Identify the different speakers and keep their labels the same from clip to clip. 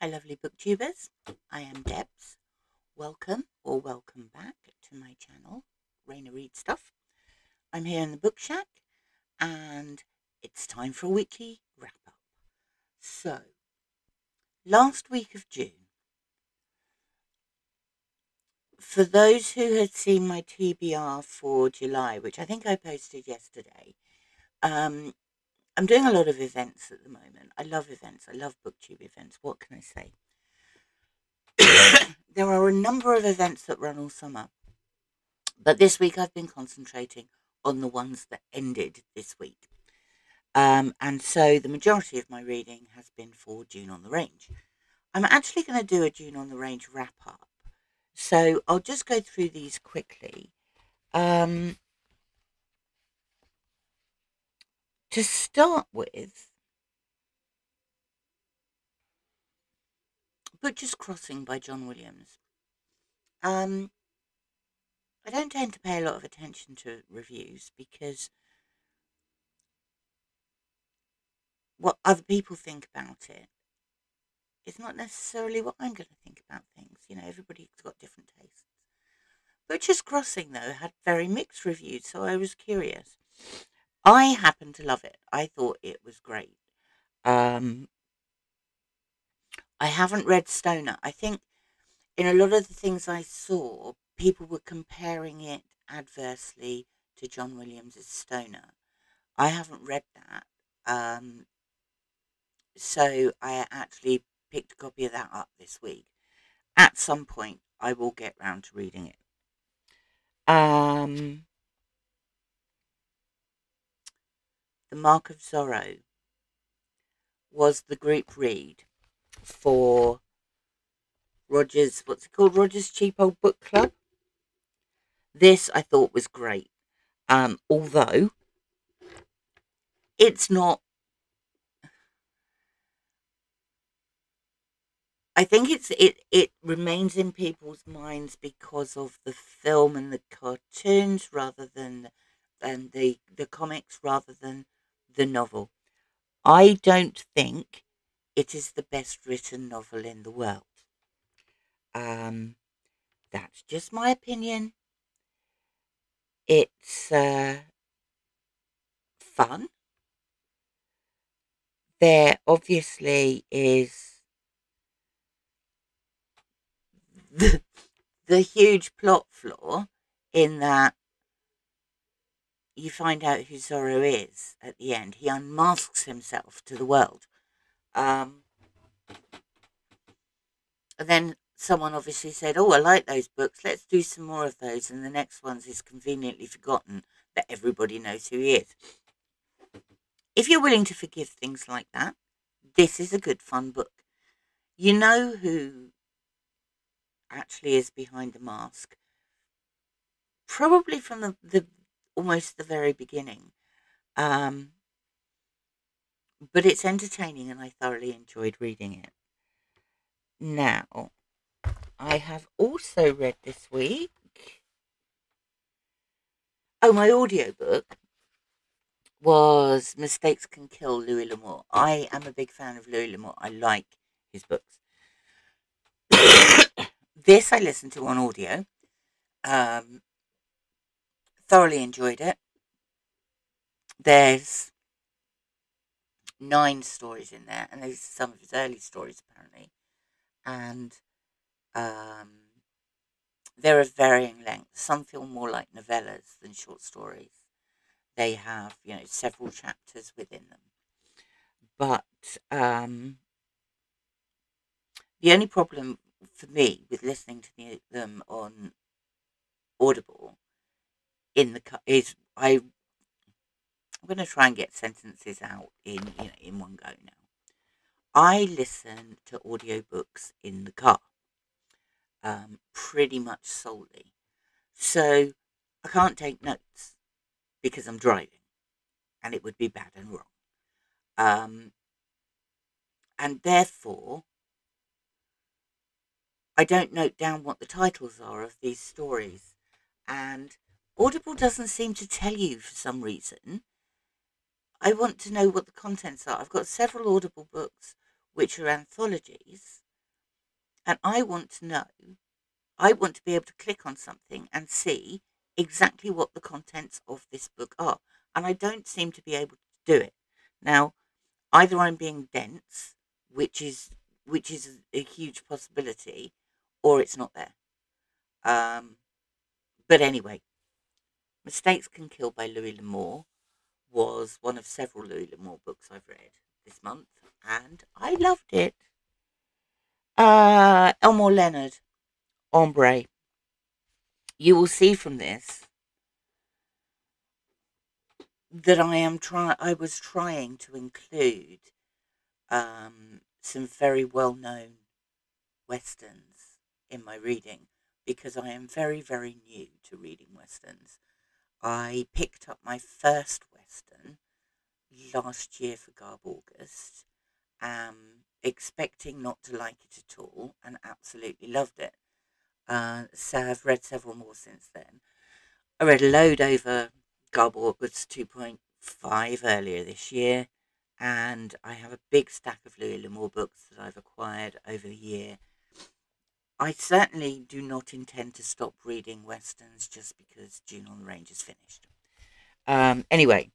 Speaker 1: Hi lovely booktubers, I am Debs. Welcome or welcome back to my channel, Raina Read Stuff. I'm here in the book shack and it's time for a weekly wrap up. So, last week of June, for those who had seen my TBR for July, which I think I posted yesterday, I'm doing a lot of events at the moment. I love events. I love booktube events. What can I say? There are a number of events that run all summer. But this week I've been concentrating on the ones that ended this week. And so the majority of my reading has been for June on the Range. I'm actually going to do a June on the Range wrap up. So I'll just go through these quickly. To start with, Butcher's Crossing by John Williams. I don't tend to pay a lot of attention to reviews because what other people think about it is not necessarily what I'm going to think about things. You know, everybody's got different tastes. Butcher's Crossing, though, had very mixed reviews, so I was curious. I happen to love it. I thought it was great. I haven't read Stoner. I think in a lot of the things I saw, people were comparing it adversely to John Williams' Stoner. I haven't read that. So I actually picked a copy of that up this week. At some point, I will get round to reading it. The Mark of Zorro was the group read for Roger's, what's it called? Roger's Cheap Old Book Club. This I thought was great. Although it's not, I think it remains in people's minds because of the film and the cartoons rather than the comics rather than the novel. I don't think it is the best written novel in the world. That's just my opinion. It's fun. There obviously is the huge plot flaw in that you find out who Zorro is at the end. He unmasks himself to the world. And then someone obviously said, oh, I like those books. Let's do some more of those. And the next one's is conveniently forgotten that everybody knows who he is. If you're willing to forgive things like that, this is a good fun book. You know who actually is behind the mask. Probably from the almost the very beginning. But it's entertaining and I thoroughly enjoyed reading it. Now, I have also read this week, my audiobook was Mistakes Can Kill Louis L'Amour. I am a big fan of Louis L'Amour. I like his books. This I listened to on audio. Thoroughly enjoyed it. There's 9 stories in there, and there's some of his early stories apparently. And they're of varying lengths. Some feel more like novellas than short stories. They have, several chapters within them. But the only problem for me with listening to them on Audible is I'm going to try and get sentences out in one go now. I listen to audiobooks in the car, pretty much solely. So I can't take notes because I'm driving, and it would be bad and wrong. And therefore, I don't note down what the titles are of these stories. And Audible doesn't seem to tell you for some reason. I want to know what the contents are. I've got several Audible books which are anthologies, And I want to know, I want to be able to click on something and see exactly what the contents of this book are. And I don't seem to be able to do it. Now, either I'm being dense, which is a huge possibility, or it's not there. But anyway, Mistakes Can Kill by Louis L'Amour was one of several Louis L'Amour books I've read this month, and I loved it. Elmore Leonard, Hombre. You will see from this that I was trying to include some very well-known westerns in my reading, because I am very, very new to reading westerns. I picked up my first western last year for Garb August, expecting not to like it at all, and absolutely loved it. So I've read several more since then. I read a load over Garb August 2.5 earlier this year, and I have a big stack of Louis L'Amour books that I've acquired over the year. I certainly do not intend to stop reading westerns just because June on the Range is finished. Anyway,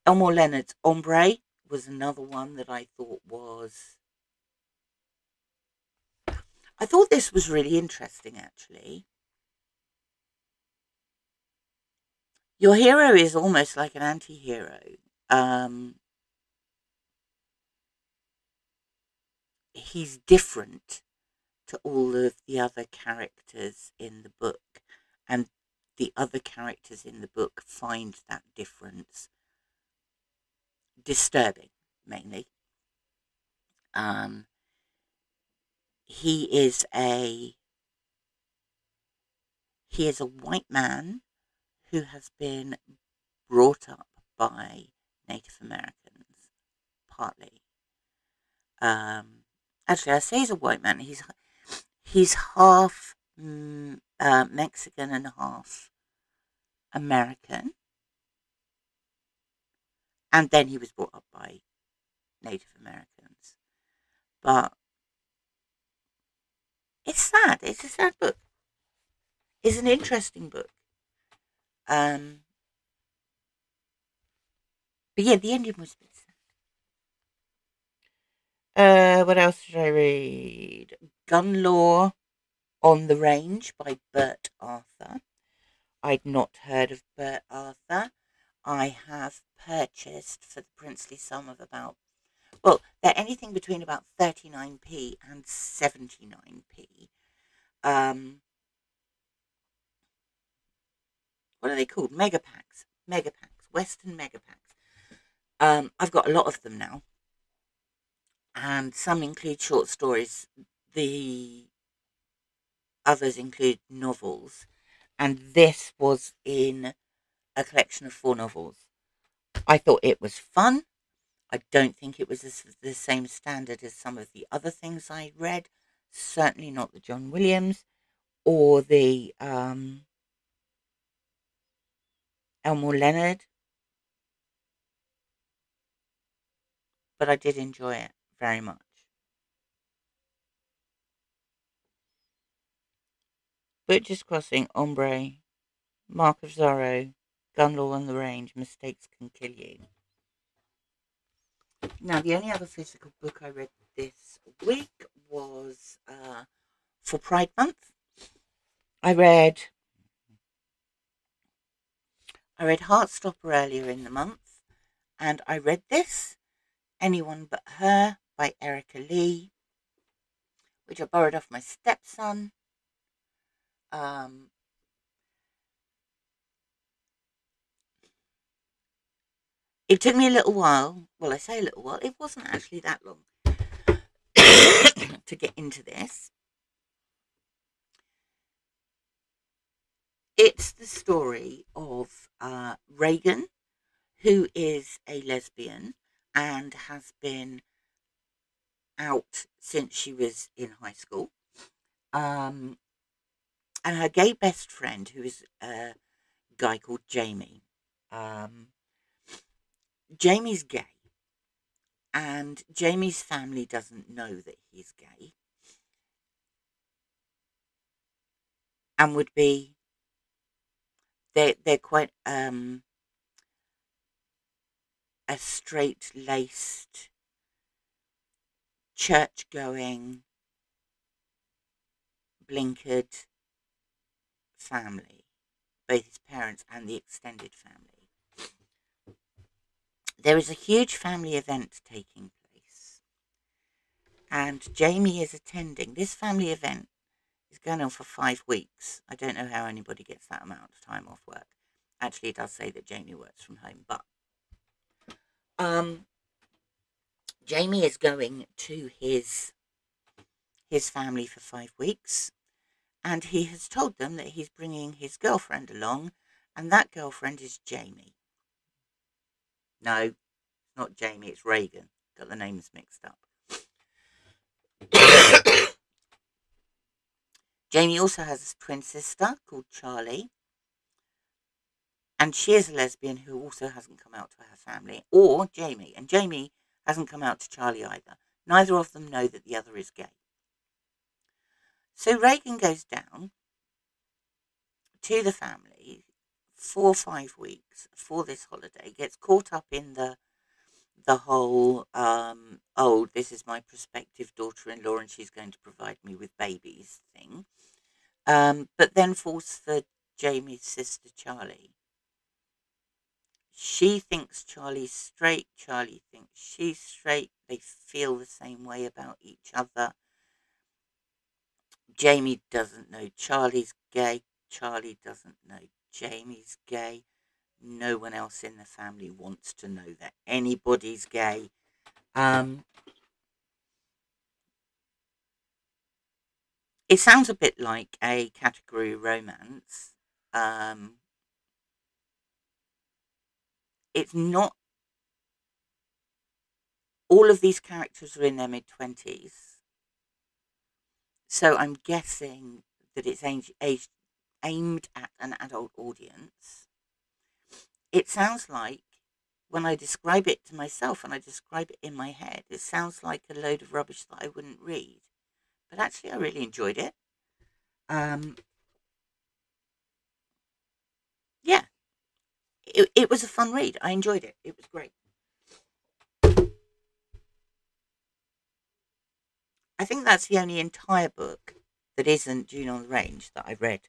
Speaker 1: Elmore Leonard's Hombre was another one that I thought this was really interesting, actually. Your hero is almost like an anti-hero. He's different to all of the other characters in the book, and the other characters in the book find that difference disturbing, mainly. He is a white man who has been brought up by Native Americans, partly. Actually, I say he's a white man. He's half Mexican and half American, and then he was brought up by Native Americans. But it's sad. It's a sad book. It's an interesting book. But yeah, the ending was a bit sad. What else did I read? Gun Law on the Range by Burt Arthur. I'd not heard of Burt Arthur. I have purchased for the princely sum of about, well, they're anything between about 39p and 79p. What are they called? Mega packs, Western mega packs. I've got a lot of them now, and some include short stories. The others include novels, and this was in a collection of 4 novels. I thought it was fun. I don't think it was the same standard as some of the other things I read. Certainly not the John Williams or the Elmore Leonard. But I did enjoy it very much. Butcher's Crossing, Hombre, Mark of Zorro, Gun Law on the Range, Mistakes Can Kill You. Now, the only other physical book I read this week was for Pride Month. I read Heartstopper earlier in the month, and I read this, Anyone But Her by Erica Lee, which I borrowed off my stepson. It took me a little while. Well, I say a little while. It wasn't actually that long to get into this. It's the story of Reagan, who is a lesbian and has been out since she was in high school. And her gay best friend, who is a guy called Jamie. Jamie's gay, and Jamie's family doesn't know that he's gay. and would be, they're quite a straight-laced, church-going, blinkered family, both his parents and the extended family. There is a huge family event taking place, and Jamie is attending. This family event is going on for 5 weeks. I don't know how anybody gets that amount of time off work. Actually, it does say that Jamie works from home, but Jamie is going to his family for 5 weeks, and he has told them that he's bringing his girlfriend along, and that girlfriend is Jamie. No, it's not Jamie, it's Reagan. Got the names mixed up. Jamie also has a twin sister called Charlie, and she is a lesbian who also hasn't come out to her family, or Jamie, and Jamie hasn't come out to Charlie either. Neither of them know that the other is gay. So Reagan goes down to the family for 5 weeks for this holiday, gets caught up in the whole, oh, this is my prospective daughter-in-law and she's going to provide me with babies thing. But then falls for Jamie's sister, Charlie. She thinks Charlie's straight. Charlie thinks she's straight. They feel the same way about each other. Jamie doesn't know Charlie's gay. Charlie doesn't know Jamie's gay. No one else in the family wants to know that anybody's gay. It sounds a bit like a category romance. It's not. All of these characters are in their mid-20s. So I'm guessing that it's aimed at an adult audience. It sounds like, when I describe it to myself and I describe it in my head, it sounds like a load of rubbish that I wouldn't read. But actually, I really enjoyed it. Yeah. It was a fun read. I enjoyed it. It was great. I think that's the only entire book that isn't Dune on the Range that I read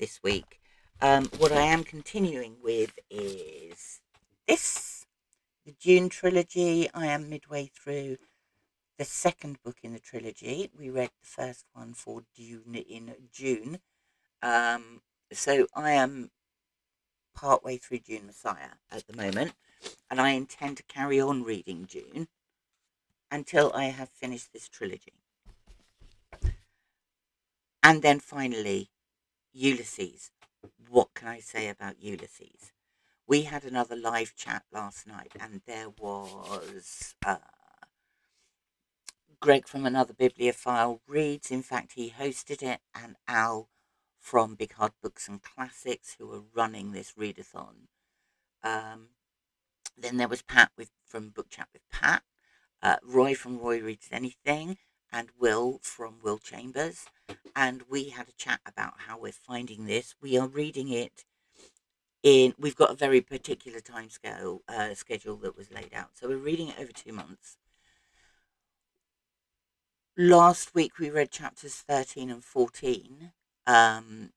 Speaker 1: this week. What I am continuing with is this, the Dune trilogy. I am midway through the second book in the trilogy. We read the first one for Dune in June. So I am partway through Dune Messiah at the moment, and I intend to carry on reading Dune until I have finished this trilogy. And then finally, Ulysses. What can I say about Ulysses? We had another live chat last night, and there was Greg from Another Bibliophile Reads. In fact, he hosted it, and Al from Big Hard Books and Classics, who are running this readathon. Then there was Pat from Book Chat with Pat, Roy from Roy Reads Anything, and Will from Will Chambers. And we had a chat about how we're finding this. We are reading it we've got a very particular time schedule that was laid out. So we're reading it over 2 months. Last week we read chapters 13 and 14. Will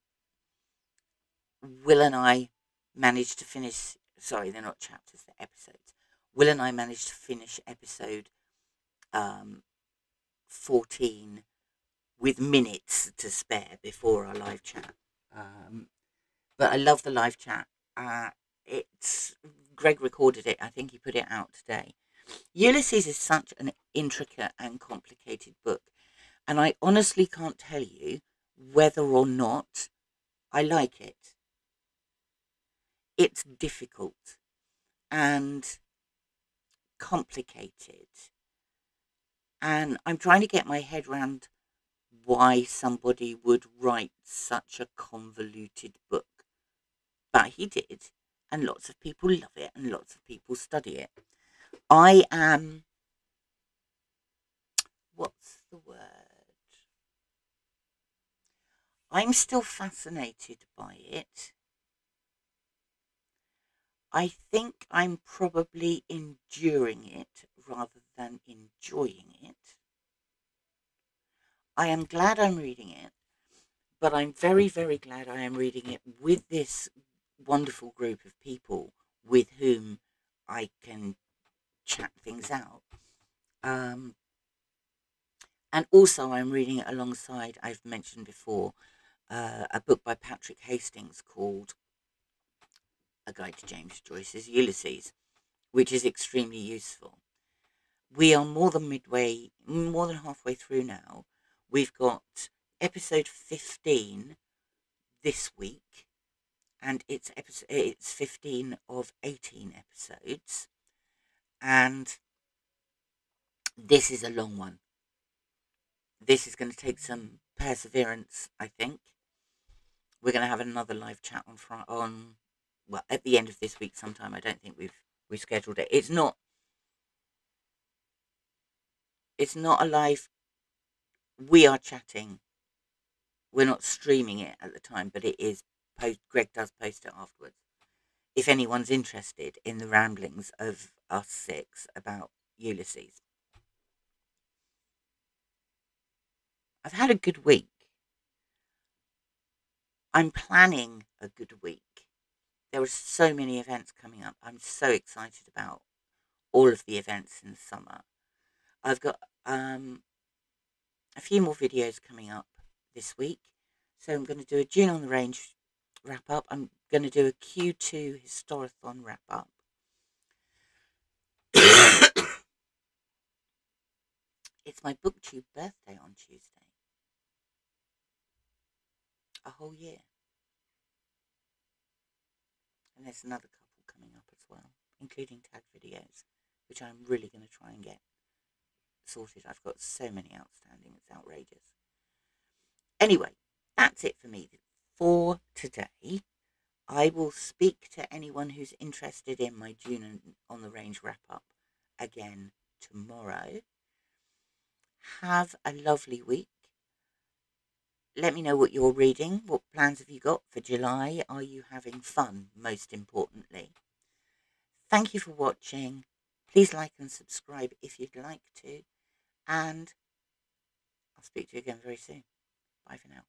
Speaker 1: and I managed to finish, sorry, they're not chapters, they're episodes. Will and I managed to finish episode 14 with minutes to spare before our live chat. But I love the live chat. Greg recorded it. I think he put it out today. Ulysses is such an intricate and complicated book, and I honestly can't tell you whether or not I like it. It's difficult and complicated, and I'm trying to get my head around why somebody would write such a convoluted book. But he did, and lots of people love it, and lots of people study it. I am, what's the word? I'm still fascinated by it. I think I'm probably enduring it rather than enjoying it. I am glad I'm reading it, but I'm very, very glad I am reading it with this wonderful group of people with whom I can chat things out. And also I'm reading it alongside, I've mentioned before, a book by Patrick Hastings called A Guide to James Joyce's Ulysses, which is extremely useful. We are more than halfway through now. We've got episode 15 this week, and it's 15 of 18 episodes, and this is a long one. This is going to take some perseverance, I think. We're going to have another live chat at the end of this week sometime. I don't think we've scheduled it. It's not a live. We are chatting. We're not streaming it at the time, but it is Greg does post it afterwards. If anyone's interested in the ramblings of us six about Ulysses. I've had a good week. I'm planning a good week. There are so many events coming up. I'm so excited about all of the events in the summer. I've got a few more videos coming up this week. So I'm going to do a June on the Range wrap up. I'm going to do a Q2 Historathon wrap up. It's my booktube birthday on Tuesday. A whole year. And there's another couple coming up as well, including tag videos, which I'm really going to try and get sorted. I've got so many outstanding, it's outrageous. Anyway, that's it for me for today. I will speak to anyone who's interested in my June on the Range wrap up again tomorrow. Have a lovely week. Let me know what you're reading. What plans have you got for July? Are you having fun, most importantly? Thank you for watching. Please like and subscribe if you'd like to. And I'll speak to you again very soon. Bye for now.